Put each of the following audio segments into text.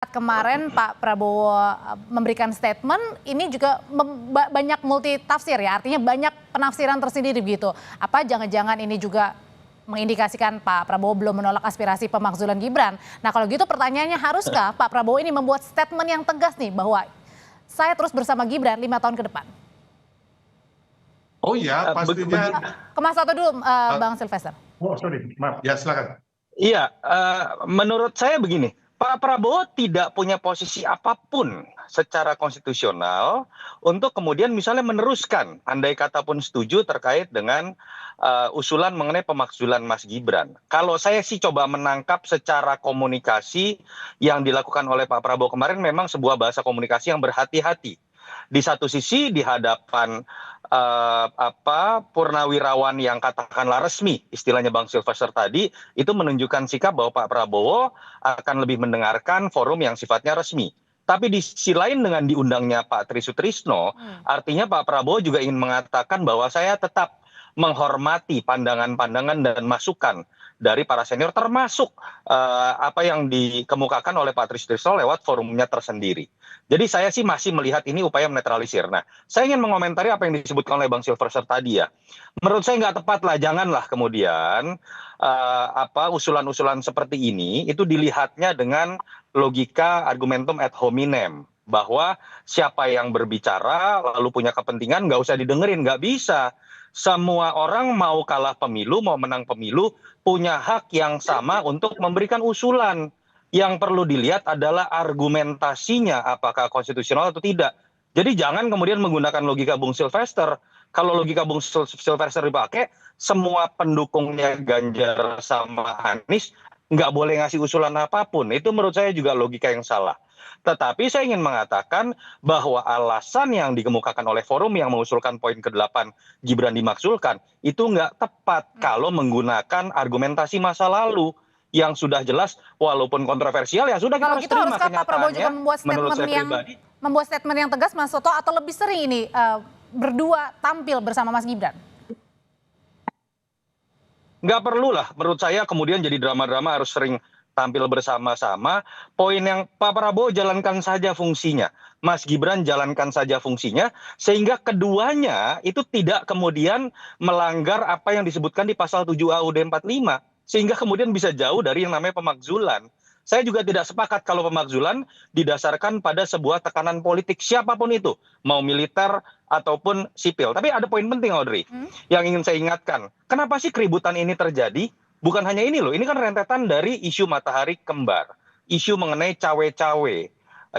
Kemarin Pak Prabowo memberikan statement, ini juga banyak multi tafsir ya, artinya banyak penafsiran tersendiri begitu. Apa jangan-jangan ini juga mengindikasikan Pak Prabowo belum menolak aspirasi pemakzulan Gibran. Nah kalau gitu pertanyaannya, haruskah Pak Prabowo ini membuat statement yang tegas nih bahwa saya terus bersama Gibran 5 tahun ke depan? Oh ya, pastinya. Ke Mas Toto dulu, Bang Silvester. Oh sorry, maaf. Ya silakan. Iya, menurut saya begini, Pak Prabowo tidak punya posisi apapun secara konstitusional untuk kemudian misalnya meneruskan, andai kata pun setuju terkait dengan usulan mengenai pemakzulan Mas Gibran. Kalau saya sih coba menangkap secara komunikasi yang dilakukan oleh Pak Prabowo kemarin memang sebuah bahasa komunikasi yang berhati-hati. Di satu sisi di hadapan purnawirawan yang katakanlah resmi, istilahnya Bang Silvester tadi, itu menunjukkan sikap bahwa Pak Prabowo akan lebih mendengarkan forum yang sifatnya resmi. Tapi di sisi lain dengan diundangnya Pak Tri Sutrisno, artinya Pak Prabowo juga ingin mengatakan bahwa saya tetap menghormati pandangan-pandangan dan masukan dari para senior, termasuk apa yang dikemukakan oleh Pak Tri Sutrisno lewat forumnya tersendiri. Jadi saya sih masih melihat ini upaya menetralisir. Nah, saya ingin mengomentari apa yang disebutkan oleh Bang Silvester tadi ya. Menurut saya nggak tepat lah, janganlah kemudian usulan-usulan seperti ini itu dilihatnya dengan logika argumentum ad hominem, bahwa siapa yang berbicara lalu punya kepentingan nggak usah didengerin, nggak bisa. Semua orang mau kalah pemilu, mau menang pemilu, punya hak yang sama untuk memberikan usulan. Yang perlu dilihat adalah argumentasinya, apakah konstitusional atau tidak. Jadi jangan kemudian menggunakan logika Bung Silvester. Kalau logika Bung Silvester dipakai, semua pendukungnya Ganjar sama Anies nggak boleh ngasih usulan apapun. Itu menurut saya juga logika yang salah. Tetapi saya ingin mengatakan bahwa alasan yang dikemukakan oleh forum yang mengusulkan poin ke-8 Gibran dimakzulkan itu nggak tepat kalau menggunakan argumentasi masa lalu yang sudah jelas walaupun kontroversial ya sudah kita Kalau harus gitu terima haruskah Pak Prabowo juga kenyataannya. membuat statement yang tegas, Mas Toto, atau lebih sering ini berdua tampil bersama Mas Gibran? Nggak perlu lah menurut saya kemudian jadi drama-drama harus sering tampil bersama-sama. Poin yang Pak Prabowo jalankan saja fungsinya, Mas Gibran jalankan saja fungsinya, sehingga keduanya itu tidak kemudian melanggar apa yang disebutkan di pasal 7 AUD 45, sehingga kemudian bisa jauh dari yang namanya pemakzulan. Saya juga tidak sepakat kalau pemakzulan didasarkan pada sebuah tekanan politik siapapun itu, mau militer ataupun sipil. Tapi ada poin penting, Audrey, yang ingin saya ingatkan. Kenapa sih keributan ini terjadi? Bukan hanya ini loh, ini kan rentetan dari isu matahari kembar, isu mengenai cawe-cawe,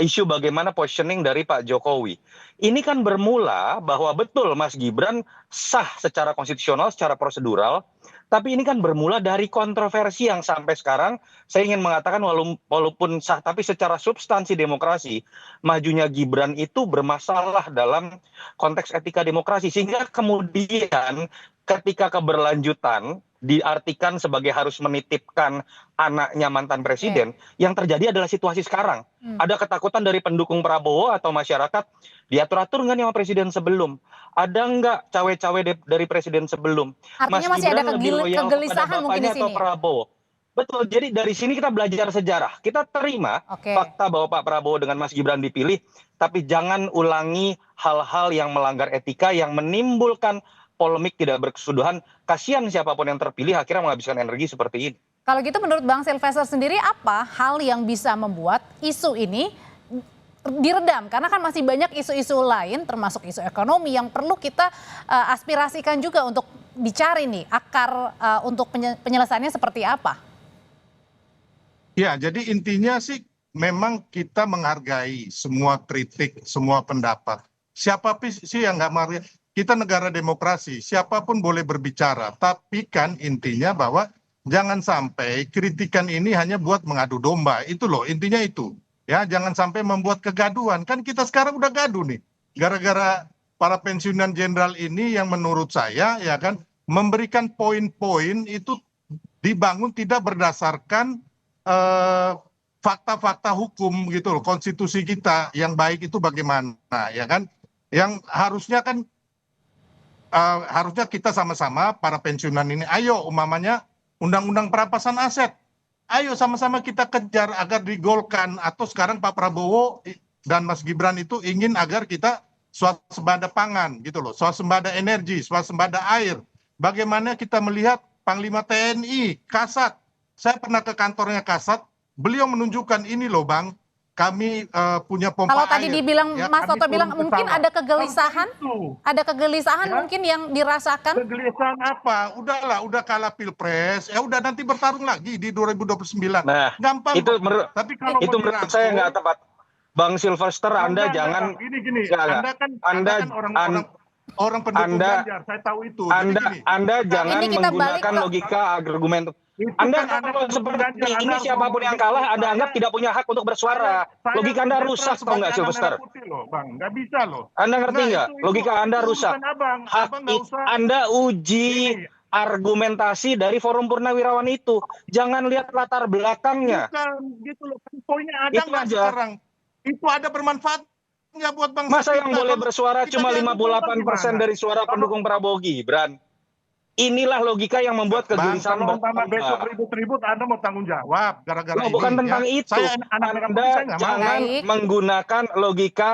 isu bagaimana positioning dari Pak Jokowi. Ini kan bermula bahwa betul Mas Gibran sah secara konstitusional, secara prosedural, tapi ini kan bermula dari kontroversi yang sampai sekarang saya ingin mengatakan walaupun sah tapi secara substansi demokrasi, majunya Gibran itu bermasalah dalam konteks etika demokrasi, sehingga kemudian ketika keberlanjutan diartikan sebagai harus menitipkan anaknya mantan presiden, yang terjadi adalah situasi sekarang. Ada ketakutan dari pendukung Prabowo atau masyarakat, diatur-atur nggak nih sama presiden sebelum? Ada nggak cawe-cawe dari presiden sebelum? Artinya Mas masih Gibran ada lebih loyal kepada kegelisahan mungkin di bapaknya atau sini. Prabowo? Betul, jadi dari sini kita belajar sejarah. Kita terima fakta bahwa Pak Prabowo dengan Mas Gibran dipilih, tapi jangan ulangi hal-hal yang melanggar etika, yang menimbulkan polemik tidak berkesudahan. Kasihan siapapun yang terpilih akhirnya menghabiskan energi seperti ini. Kalau gitu menurut Bang Silvester sendiri, apa hal yang bisa membuat isu ini diredam? Karena kan masih banyak isu-isu lain termasuk isu ekonomi yang perlu kita aspirasikan juga untuk dicari nih akar untuk penyelesaiannya seperti apa? Ya, jadi intinya sih memang kita menghargai semua kritik, semua pendapat. Siapa sih yang nggak menghargai? Kita negara demokrasi, siapapun boleh berbicara. Tapi kan intinya bahwa jangan sampai kritikan ini hanya buat mengadu domba. Itu loh, intinya itu. Ya, jangan sampai membuat kegaduhan. Kan kita sekarang udah gaduh nih. Gara-gara para pensiunan jenderal ini yang menurut saya ya kan memberikan poin-poin itu dibangun tidak berdasarkan fakta-fakta hukum gitu loh. Konstitusi kita yang baik itu bagaimana ya kan? Yang harusnya kan harusnya kita sama-sama para pensiunan ini, ayo umpamanya undang-undang perampasan aset, ayo sama-sama kita kejar agar digolkan, atau sekarang Pak Prabowo dan Mas Gibran itu ingin agar kita swasembada pangan gitu loh, swasembada energi, swasembada air. Bagaimana kita melihat Panglima TNI, Kasat. Saya pernah ke kantornya Kasat, beliau menunjukkan ini loh Bang, kami punya pompa Kalau air. tadi dibilang Ya, Mas kami Toto bilang turun ke mungkin sawah. ada kegelisahan, ada kegelisahan Ya. mungkin yang dirasakan. Kegelisahan apa? Udahlah, udah kalah pilpres, ya udah nanti bertarung lagi di 2029. Nah, Gampang itu kok. menurut Tapi kalau itu mau menurut saya nggak tepat. Bang Silvester, Anda Enggak, jangan Bang. Gini. Nggak. Anda kan orang pendukung Anda Ganjar, saya tahu itu. Jadi gini, Anda jangan Ini kita balik menggunakan ke- logika argumen. itu Anda kan kalau pendukung seperti Ganjar, ini Anda harus siapapun ngomong yang gitu. kalah Anda Saya- anggap tidak punya hak untuk bersuara. saya Logika Anda netral rusak, tau sebagai nggak anak Silvester? merah putih loh, Bang. Nggak bisa loh. Anda ngerti Nggak, nggak? Logika Anda itu rusak. urusan Abang. Hak Abang nggak usah. Anda uji Gini. argumentasi dari Forum Purnawirawan itu. Jangan lihat latar belakangnya. Bukan gitu loh. Poinnya ada Itu nggak aja. sekarang? Itu ada bermanfaat nggak buat bangsa Masa kita? yang boleh Kalau bersuara kita cuma diadu domba 58% gimana? dari suara pendukung Prabowo Gibran? Inilah logika yang membuat Bang, kegelisahan kalau umpama bertambah. besok ribut-ribut, Anda mau tanggung jawab gara-gara Loh, ini. bukan tentang ya. itu. Saya anak merah putih, saya Anda nggak mau. jangan Baik. menggunakan logika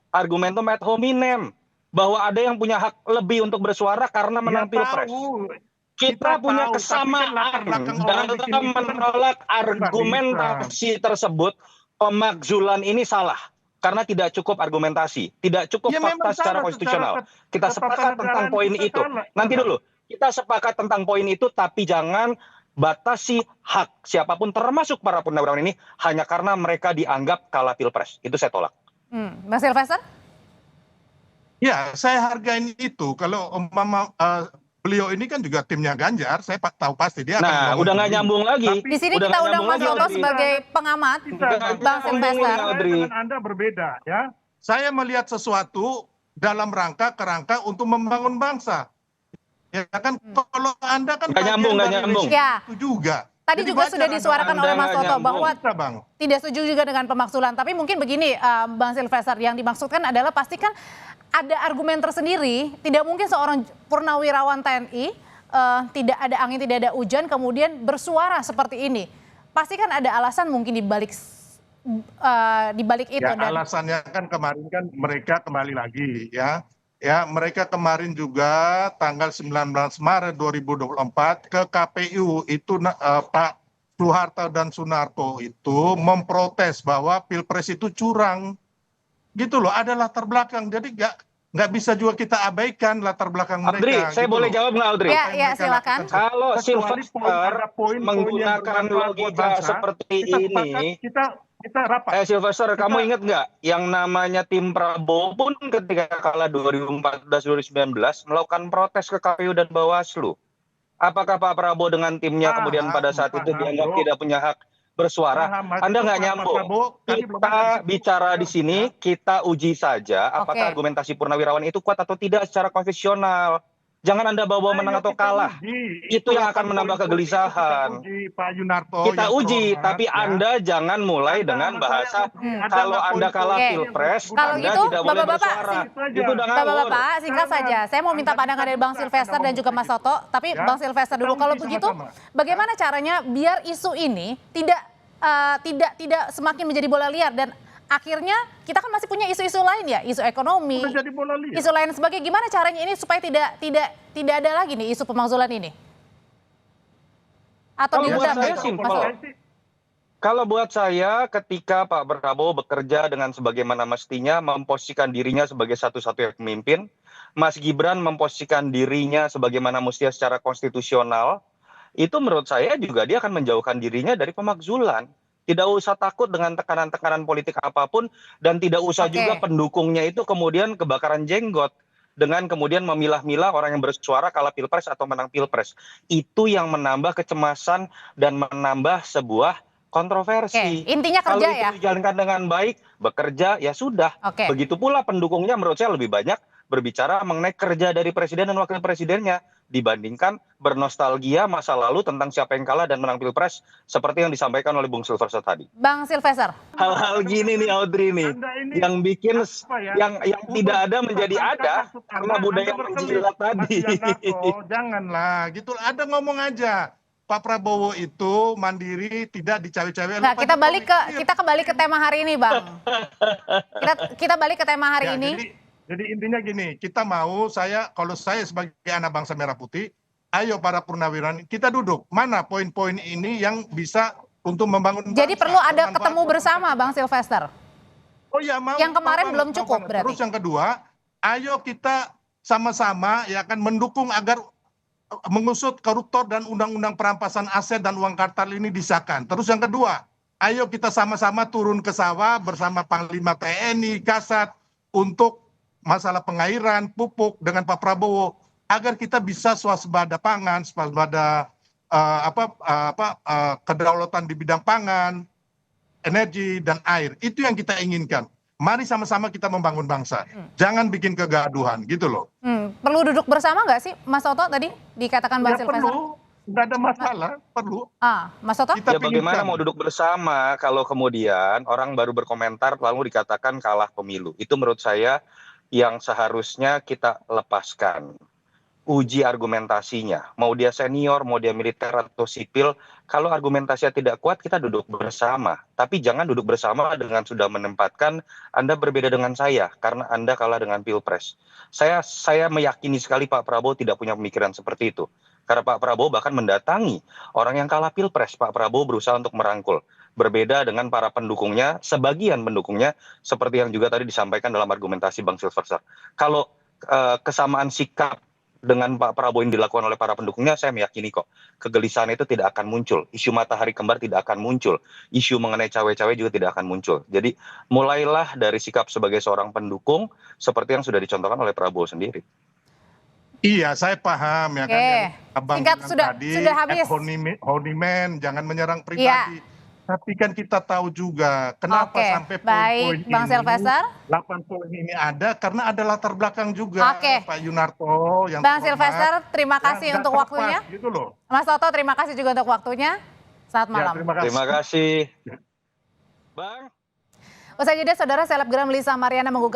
argumentum ad hominem bahwa ada yang punya hak lebih untuk bersuara karena menang Ya, pilpres. tahu. Kita punya tahu, tapi kan kesamaan latar belakang orang dalam bikin itu kan menolak nggak argumentasi tersebut. Pemakzulan ini salah karena tidak cukup argumentasi, tidak cukup Ya, memang fakta secara salah konstitusional. secara Kita sepakat tentang ketatanegaraan poin kita itu. salah. Nanti dulu, kita sepakat tentang poin itu, tapi jangan batasi hak siapapun termasuk para purnawirawan ini hanya karena mereka dianggap kalah pilpres. Itu saya tolak. Mas Silvester? Ya, saya hargain itu. Kalau umpama beliau ini kan juga timnya Ganjar, saya tahu pasti dia akan Nah, ngomong udah nggak begini. nyambung lagi. Tapi- Di sini Udah kita nggak undang nyambung Mas lagi, Toto Audrey. sebagai pengamat, Bisa, Nggak Bang nyambung Silvester. ini, Audrey. Saya dengan Anda berbeda ya. Saya melihat sesuatu dalam kerangka untuk membangun bangsa. Ya kan, kalau Anda kan Nggak nyambung, nggak bagian dari nyambung. rezim Ya. itu juga. Tadi Jadi juga wajar sudah disuarakan Anda oleh Mas nggak Toto nyambung. bahwa Bisa, Bang. tidak setuju juga dengan pemakzulan. Tapi mungkin begini, Bang Silvester, yang dimaksudkan adalah pastikan ada argumen tersendiri. Tidak mungkin seorang purnawirawan TNI tidak ada angin, tidak ada hujan, kemudian bersuara seperti ini. Pasti kan ada alasan mungkin di balik itu. Ya, Dan alasannya kan kemarin kan mereka kembali lagi ya. Ya, mereka kemarin juga tanggal 19 Maret 2024 ke KPU itu Pak Soeharto dan Sunarto itu memprotes bahwa Pilpres itu curang. Gitu loh, ada latar belakang. Jadi nggak bisa juga kita abaikan latar belakang mereka. Audrey, saya gitu boleh loh. jawab nggak, Audrey? Ya, Apa yang mereka silakan. lakukan. Kalau Kecuali Silvester ada poin-poin yang menggunakan bermanfaat buat logika bangsa, seperti kita ini, sepakat, kita rapat. Silvester, kamu ingat nggak yang namanya tim Prabowo pun ketika kalah 2014-2019 melakukan protes ke KPU dan Bawaslu. Apakah Pak Prabowo dengan timnya kemudian pada saat itu dianggap tidak punya hak bersuara? Paham, Anda nggak Pak nyambung. Prabowo, tadi belum ada Kita di situ. bicara di sini, kita uji saja apakah Oke. argumentasi purnawirawan itu kuat atau tidak secara konstitusional. Jangan Anda bawa menang Ayo atau kita kalah. uji. Itu yang akan akan menambah poin-poin kegelisahan. Kita uji, Pak Yunarto. Kita yang uji, terhormat, tapi ya. Anda jangan mulai Anda dengan sama bahasa saya uji, ada kalau nggak Anda kalah Oke. pilpres, Kalau Anda gitu, tidak boleh Bapak-bapak, bersuara. sing- Itu udah ngawur. Bapak-bapak, singkat saja. Saya mau minta pandangan dari Bang Silvester dan juga Mas Toto. Tapi Ya, Bang Silvester dulu. kita Kalau uji begitu, sama-sama. bagaimana caranya biar isu ini tidak semakin menjadi bola liar dan akhirnya kita kan masih punya isu-isu lain ya, isu ekonomi, Udah jadi bola liar. isu lain sebagainya. Gimana caranya ini supaya tidak ada lagi nih isu pemakzulan ini? Atau Kalau buat diundang saya gitu, simpel. Mas Toto? Kalau buat saya, ketika Pak Prabowo bekerja dengan sebagaimana mestinya, memposisikan dirinya sebagai satu-satunya pemimpin, Mas Gibran memposisikan dirinya sebagaimana mestinya secara konstitusional, itu menurut saya juga dia akan menjauhkan dirinya dari pemakzulan. Tidak usah takut dengan tekanan-tekanan politik apapun, dan tidak usah Oke. juga pendukungnya itu kemudian kebakaran jenggot dengan kemudian memilah-milah orang yang bersuara kalah pilpres atau menang pilpres. Itu yang menambah kecemasan dan menambah sebuah kontroversi. Oke, intinya Kalau kerja itu ya. dijalankan dengan baik, bekerja, ya sudah. Oke. Begitu pula pendukungnya menurut saya lebih banyak berbicara mengenai kerja dari presiden dan wakil presidennya dibandingkan bernostalgia masa lalu tentang siapa yang kalah dan menang pilpres seperti yang disampaikan oleh Bung Silvester tadi. Bang Silvester. Hal-hal gini nih Audrey nih Anda ini yang bikin apa ya? yang tidak ada menjadi ada karena budaya menjilat tadi. Janganlah, gitu. Ada ngomong aja. Pak Prabowo itu mandiri, tidak dicawe-cawe. Nah, kita kembali ke tema hari ini, Bang. Kita balik ke tema hari Ya, ini. jadi intinya gini, kalau saya sebagai anak bangsa Merah Putih, ayo para purnawirawan kita duduk. Mana poin-poin ini yang bisa untuk membangun Jadi bangsa, perlu ada bermanfaat ketemu buat bersama, bangsa Bang kita. Sylvester. Oh ya, Yang kemarin belum cukup berarti. Terus yang kedua, ayo kita sama-sama ya kan mendukung agar mengusut koruptor dan undang-undang perampasan aset dan uang kartal ini disahkan. Terus yang kedua, ayo kita sama-sama turun ke sawah bersama Panglima TNI, Kasat untuk masalah pengairan, pupuk dengan Pak Prabowo agar kita bisa swasembada pangan, swasembada kedaulatan di bidang pangan, energi dan air. Itu yang kita inginkan. Mari sama-sama kita membangun bangsa. Jangan bikin kegaduhan gitu loh. Perlu duduk bersama nggak sih, Mas Toto tadi dikatakan Bang Ya Sylvester? perlu, nggak ada masalah, perlu. Mas Toto? Kita Ya bagaimana pilihkan. mau duduk bersama kalau kemudian orang baru berkomentar lalu dikatakan kalah pemilu. Itu menurut saya yang seharusnya kita lepaskan. Uji argumentasinya. Mau dia senior, mau dia militer atau sipil, kalau argumentasinya tidak kuat kita duduk bersama. Tapi jangan duduk bersama dengan sudah menempatkan Anda berbeda dengan saya karena Anda kalah dengan Pilpres. Saya meyakini sekali Pak Prabowo tidak punya pemikiran seperti itu. Karena Pak Prabowo bahkan mendatangi orang yang kalah Pilpres. Pak Prabowo berusaha untuk merangkul. Berbeda dengan para pendukungnya, sebagian pendukungnya, seperti yang juga tadi disampaikan dalam argumentasi Bang Sylvester. Kalau kesamaan sikap dengan Pak Prabowo yang dilakukan oleh para pendukungnya, saya meyakini kok kegelisahan itu tidak akan muncul. Isu matahari kembar tidak akan muncul. Isu mengenai cawe-cawe juga tidak akan muncul. Jadi mulailah dari sikap sebagai seorang pendukung seperti yang sudah dicontohkan oleh Prabowo sendiri. Iya, saya paham ya kan. Yang Abang Singkat, bilang tadi, sudah habis. honeyman, jangan menyerang pribadi. Tapi kan kita tahu juga kenapa sampai poin-poin Bang Sylvester. 8 poin ini ada karena ada latar belakang juga Pak Yunarto yang Bang Sylvester, terima kasih untuk waktunya. Gitu loh. Mas Toto, terima kasih juga untuk waktunya. Selamat malam. Terima kasih. Bang. Usai jeda, saudara, selebgram Lisa Mariana menggugat